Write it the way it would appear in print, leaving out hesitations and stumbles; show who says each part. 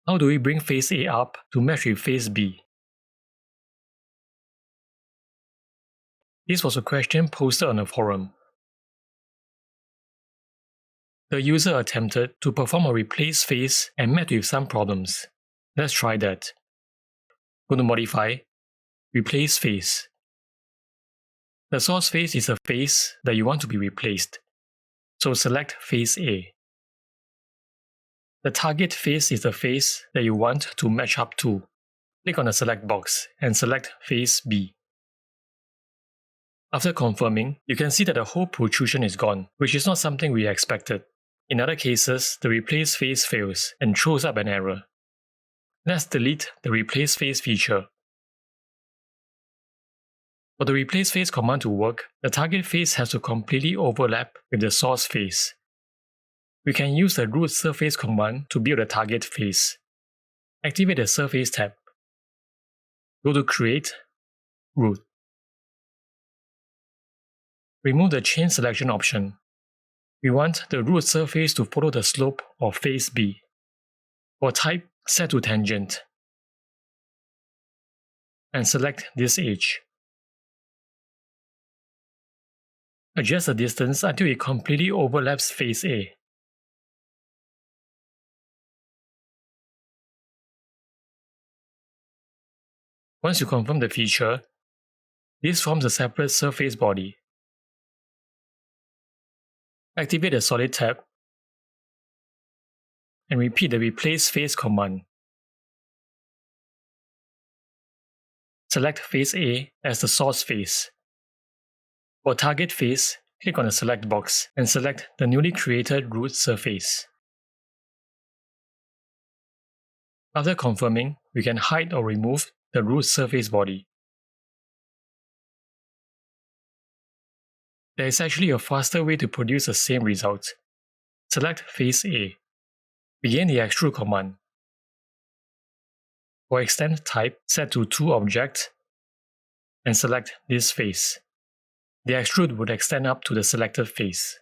Speaker 1: How do we bring face A up to match with face B? This was a question posted on the forum. The user attempted to perform a replace face and met with some problems. Let's try that. Go to Modify, Replace Face. The source face is a face that you want to be replaced, so select face A. The target face is the face that you want to match up to. Click on the select box and select face B. After confirming, you can see that the whole protrusion is gone, which is not something we expected. In other cases, the replace face fails and throws up an error. Let's delete the replace face feature. For the replace face command to work, the target face has to completely overlap with the source face. We can use the root surface command to build a target face. Activate the Surface tab. Go to Create, Root. Remove the Chain Selection option. We want the root surface to follow the slope of face B. For type, set to tangent. And select this edge. Adjust the distance until it completely overlaps face A. Once you confirm the feature, this forms a separate surface body. Activate the Solid tab and repeat the Replace Face command. Select face A as the source face. For target face, click on the select box and select the newly created root surface. After confirming, we can hide or remove the root surface body. There is actually a faster way to produce the same result. Select face A. Begin the extrude command. For extend type, set to 2 object and select this face. The extrude would extend up to the selected face.